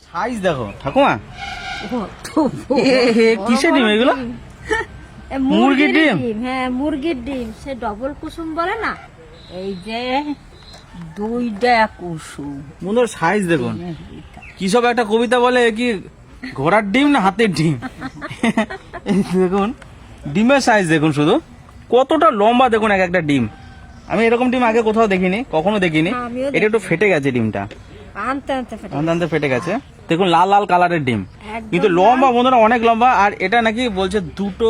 Size দেখো ঠাকুমা, কিসের ডিম এগুলো? মুরগির ডিম। হ্যাঁ মুরগির ডিম, সে ডবল কুসুম বলে না, এই যে দুইটা কুসুম। বন্ধুরা সাইজ দেখুন, কি সব একটা কবিতা বলে, কি ঘোড়ার ডিম না হাতের ডিম? দেখুন ডিমের সাইজ দেখুন, শুধু কতটা লম্বা দেখুন এক একটা ডিম। আমি এরকম ডিম আগে কোথাও দেখিনি, কখনো দেখিনি। এটা একটু ফেটে গেছে ডিমটা, আনতে আনতে ফেটে গেছে। দেখুন লাল লাল কালারের ডিম, কিন্তু লম্বা বন্ধুরা অনেক লম্বা। আর এটা নাকি বলছে দুটো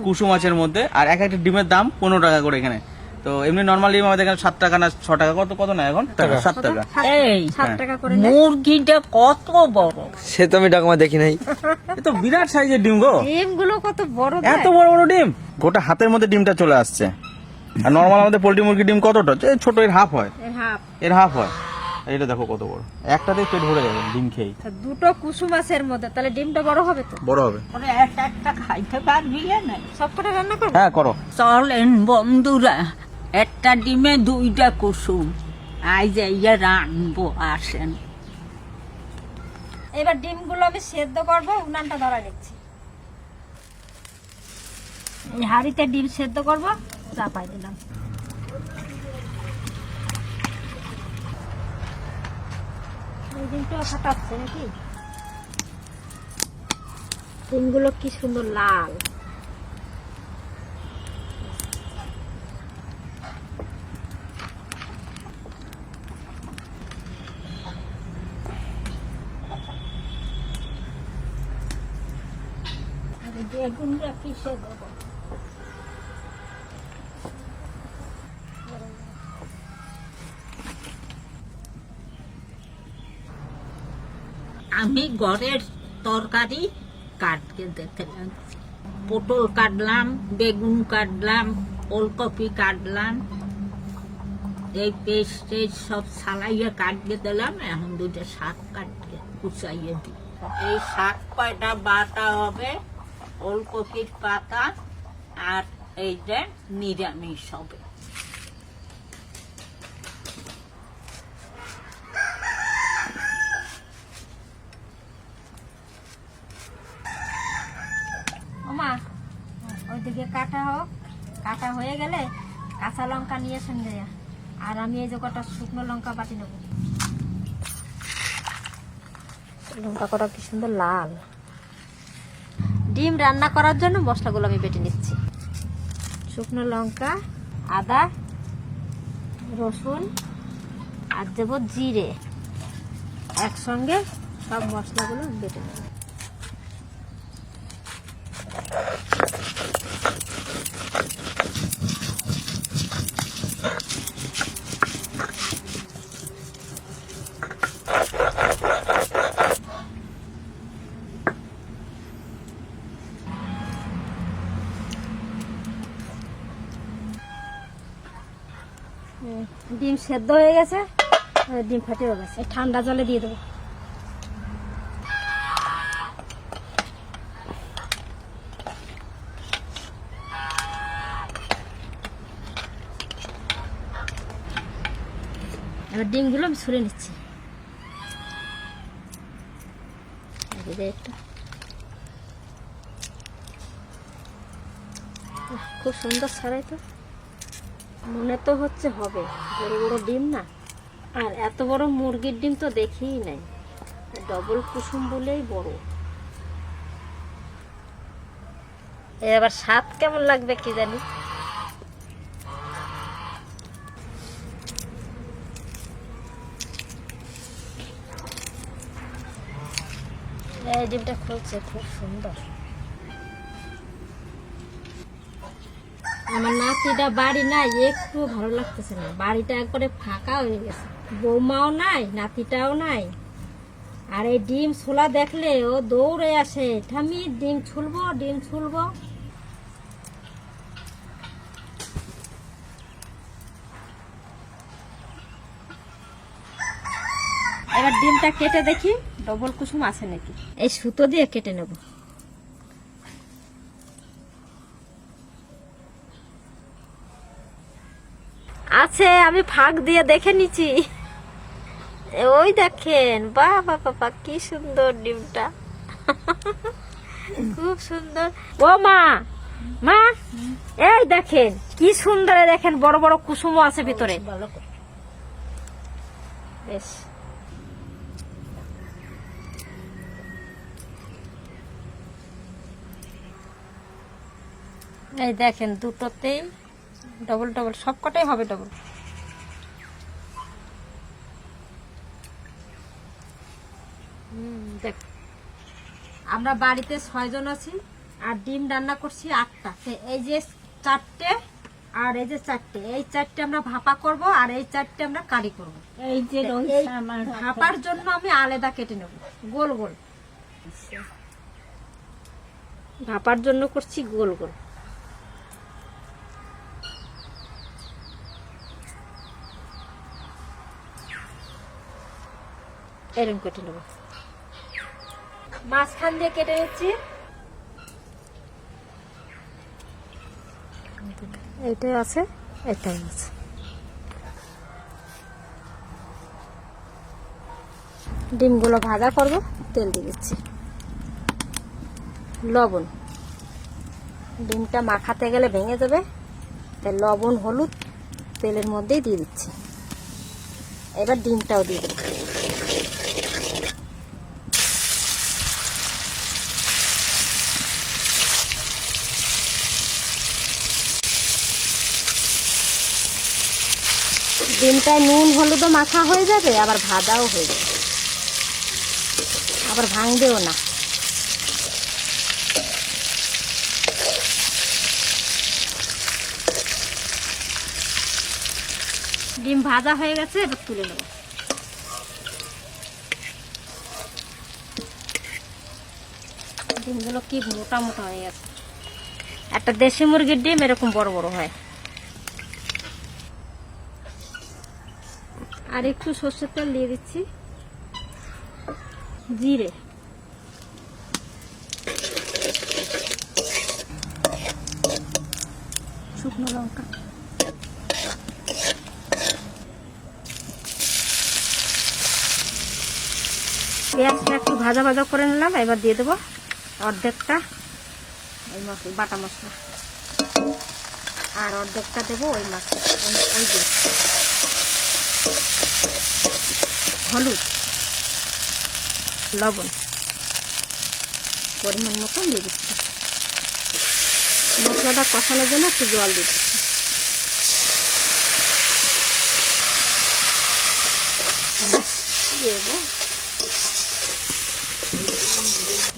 কুসুম আছে এর মধ্যে, আর এক একটা ডিমের দাম 15 টাকা করে এখানে। তো এমনি নর্মাল ডিম আমাদের এখানে 7 টাকা না 6 টাকা, কত না এখন 7 টাকা। এই 7 টাকা করে মুরগিটা কত বড়, সে তো আমি ডাকমা দেখি নাই। এ তো বিরাট সাইজের ডিম গো, ডিমগুলো কত বড়, এত বড় বড় ডিম, গোটা হাতের মধ্যে ডিমটা চলে আসছে। আর নর্মাল আমাদের পোল্ট্রি মুরগির ডিম কতটা ছোট, এর হাফ হয়, এর হাফ হয়। এটা দেখো কত বড়, একটাতেই পেট ভরে যাবে ডিম খেয়ে। দুটো কুসুম আছে এর মধ্যে, তাহলে ডিমটা বড় হবে তো, বড় হবে। ওরে একটা খাইতে পারবি না, সবকটা রান্না করব। হ্যাঁ করো। চলেন বন্ধুরা, একটা ডিমে দুইটা কুসুম, আজ ইয়া রানবো, আসেন। এবার ডিমগুলো আমি সেদ্ধ করব, উনানটা ধরা নিচ্ছি। এই হাঁড়িতে ডিম সেদ্ধ করব, চাপাই দিলাম। এই ডিমটা ফাটাচ্ছে নাকি, ডিমগুলো কি সুন্দর লাল। বেগুনটা কিসে দেবো, আমি ঘরের তরকারি কাটতে দেখলাম, পটল কাটলাম, বেগুন কাটলাম, ওলকপি কাটলাম, এই পেস্ট সব সালাইয়ে কাটিয়ে দিলাম। এখন দুইটা শাক কাটিয়ে কুচাইয়ে দিই। এই শাক কয়টা বাটা হবে, ওলকপির পাতা, আর এই যে নিরামিষ হবে। ওমা ওইদিকে কাটা হোক, কাটা হয়ে গেলে কাঁচা লঙ্কা নিয়ে সঙ্গে, আর আমি এই যে কটা শুকনো লঙ্কা বাটি নেব। লঙ্কা কটা কি সুন্দর লাল। ডিম রান্না করার জন্য মশলাগুলো আমি বেটে নিচ্ছি। শুকনো লঙ্কা, আদা, রসুন আর দেব জিরে, একসঙ্গে সব মশলাগুলো বেটে নেব। ডিম সেদ্ধ হয়ে গেছে, ডিম ফেটেও গেছে, ঠান্ডা জলে দিয়ে দেবো। এবার ডিমগুলো আমি ছুলে নিচ্ছি। খুব সুন্দর ছাড়াই তো, মনে তো হচ্ছে হবে, বড় বড় ডিম না। আর এত বড় মুরগির ডিম তো দেখিই নাই, ডবল কুসুম বলেই বড়। এবার স্বাদ কেমন লাগবে কি জানি। এই ডিমটা খুলছে, খুব সুন্দর। আমার নাতিটা বাড়ি নাই, একটু ভালো লাগতেছে না, বাড়িটা একবারে ফাঁকা হয়ে গেছে, বৌমাও নাই, নাতিটাও নাই। আর এই ডিম ছোলা দেখলে ও দৌড়ে আসে, ঠামি ডিম ছুলবো, ডিম ছুলবো। এবার ডিমটা কেটে দেখি ডবল কুসুম আছে নাকি, এই সুতো দিয়ে কেটে নেব। আছে, আমি ফাঁক দিয়ে দেখে নিচ্ছি। ওই দেখেন, বাহ বাহ বাহ, কি সুন্দর ডিমটা, খুব সুন্দর। ও মা, মা এই দেখেন কি সুন্দর, দেখেন বড় বড় কুসুমও আছে ভিতরে। ভালো করে বেশ, এই দেখেন দুটোতেই ডবল ডবল, সবকটাই হবে ডবল। দেখ, আমরা বাড়িতে 6 জন আছি আর ডিম রান্না করছি 8টা। এই যে 4টে আর এই যে 4টে, এই 4টে আমরা ভাপা করব আর এই 4টে আমরা কারি করব। এই যে এই রয়েছে আমার ভাপার জন্য আমি আলাদা কেটে নেব গোল গোল, ভাপার জন্য করছি গোল গোল। এরকম কেটে নেব, মাঝখান দিয়ে কেটে নিচ্ছি। এইটাই আছে, এটাই আছে। ডিমগুলো ভাজা করব, তেল দিয়ে দিচ্ছি, লবণ, ডিমটা মাখাতে গেলে ভেঙে যাবে, তাই লবণ হলুদ তেলের মধ্যেই দিয়ে দিচ্ছি। এবার ডিমটাও দিয়ে দেবো। ডিমটায় নুন হলুদও মাখা হয়ে যাবে, আবার ভাজাও হয়ে যাবে, আবার ভাঙবেও না। ডিম ভাজা হয়ে গেছে, এবার তুলে নেব। ডিমগুলো কি মোটা মোটা হয়ে গেছে, একটা দেশি মুরগির ডিম এরকম বড় বড় হয়। আর একটু সরষের তেল দিয়ে দিচ্ছি, জিরে, শুকনো লঙ্কা, পেঁয়াজটা একটু ভাজা ভাজা করে নিলাম। এবার দিয়ে দেবো অর্ধেকটা ওই মশলা, বাটা মশলা, আর অর্ধেকটা দেবো ওই মাছটা, ওই যে হলুদ, লবণ পরিমাণ মতন দিয়ে দিচ্ছি। মশলাটা কষানোর জন্য একটু জল দিচ্ছি।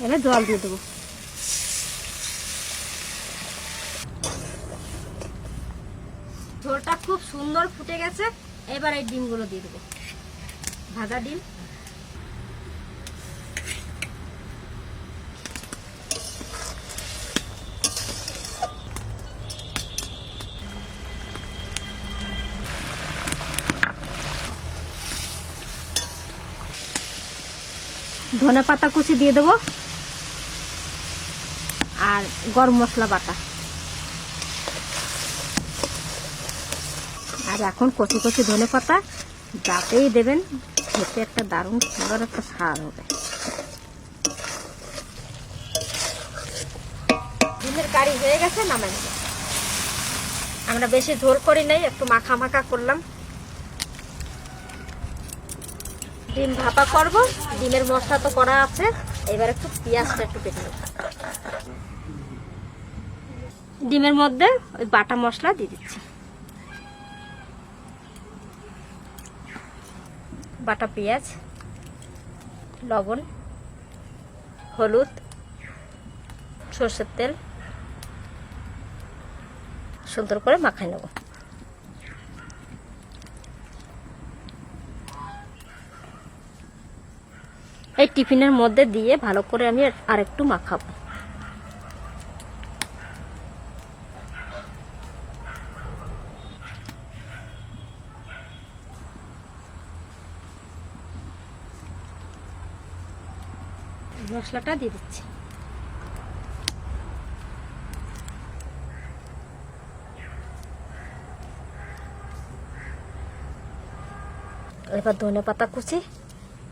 এবার জল দিয়ে দেবো। ঝোলটা খুব সুন্দর ফুটে গেছে, এবার এই ডিমগুলো দিয়ে দেবো, ভাজা ডিম। ধনে পাতা কুচি দিয়ে দেবো আর গরম মশলা বাটা। আর এখন কচি কচি ধনে পাতা যাতেই দেবেন, খেতে একটা দারুণ সুন্দর একটা স্বাদ হবে। ডিমের কারি হয়ে গেছে, নামাই নেব। আমরা বেশি ঝোল করি নাই, একটু মাখা মাখা করলাম। ডিম ভাপা করব, ডিমের মশলা তো করা আছে, এবার একটু পেঁয়াজটা একটু কেটে নেব। ডিমের মধ্যে ওই বাটা মশলা দিয়ে দিচ্ছি, বাটা পেঁয়াজ, লবণ, হলুদ, সরষের তেল, সুন্দর করে মাখাই নেব। এই টিফিনের মধ্যে দিয়ে ভালো করে আমি আরেকটু মাখাবো। মশলাটা দিয়ে দিচ্ছি। এবার ধনে পাতা কুচি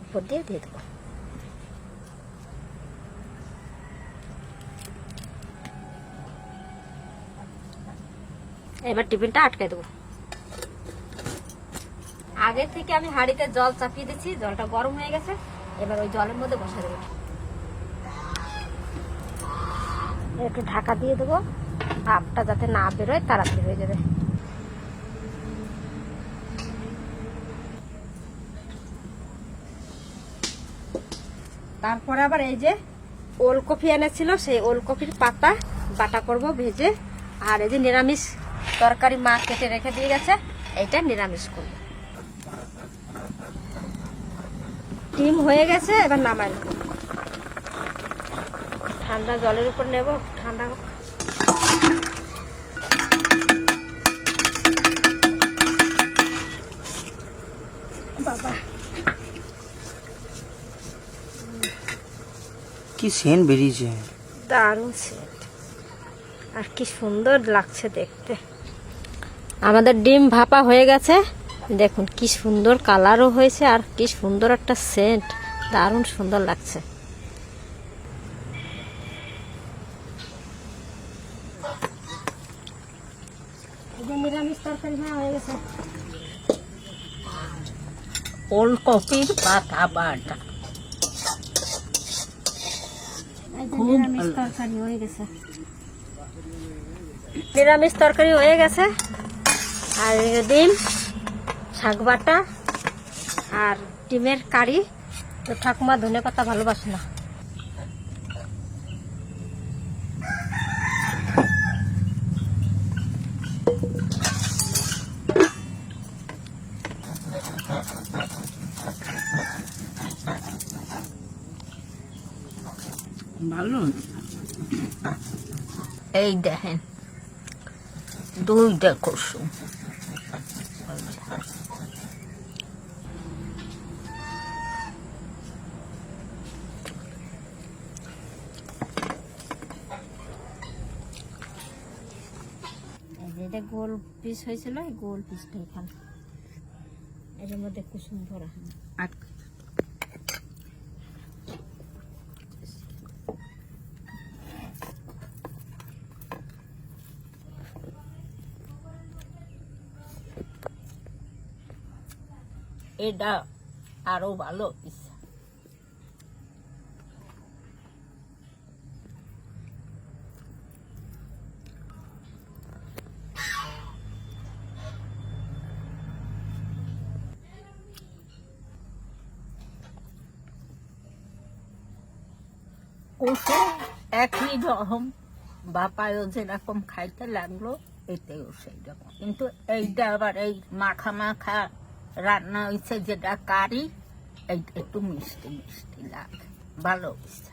উপর দিয়ে দেবো। এবার টিফিনটা আটকে দেবো। আগে থেকে আমি হাঁড়িতে জল চাপিয়ে দিচ্ছি, জলটা গরম হয়ে গেছে। এবার ওই জলের মধ্যে বসে দেবো, একটু ঢাকা দিয়ে দেবো, ভাপটা যাতে না বেরোয়, তাড়াতাড়ি হয়ে যাবে। তারপরে আবার এই যে ওলকপি এনেছিল, সেই ওলকপির পাতা বাটা করব ভেজে। আর এই যে নিরামিষ তরকারি মা কেটে রেখে দিয়ে গেছে, এইটা নিরামিষ করব। ডিম হয়ে গেছে, এবার নামাই নেব। ঠান্ডা জলের উপর নেব, ঠান্ডা হোক। বাবা কি সেন্ট বেরিয়েছে, দারুণ সেন্ট, আর কি সুন্দর লাগছে দেখতে। আমাদের ডিম ভাপা হয়ে গেছে, দেখুন কি সুন্দর কালারও হয়েছে, আর কি সুন্দর একটা সেন্ট, দারুণ সুন্দর লাগছে। নিরামিষ তরকারি হয়ে গেছে, ওলকপির পাতা বাটা নিরামিষ তরকারি হয়ে গেছে। নিরামিষ তরকারি হয়ে গেছে, আর ডিম, শাক বাটা আর ডিমের কারি। তো ঠাকুমা ধনে পাতা ভালোবাসে না। ভালো। এই দেখেন দুইটা কুসুম, এটা গোল পিস হয়েছিল, গোল পিসটা এখানে এটার মধ্যে কুসুম ভরা। আর এটা আরো ভালো ইচ্ছা। একই রকম বাপায়ও যেরকম খাইতে লাগলো, এতেও সেই রকম, কিন্তু এইটা আবার এই মাখা মাখা রান্না হয়েছে যেটা কারি, এইটা একটু মিষ্টি মিষ্টি লাগে, ভালো হয়েছে।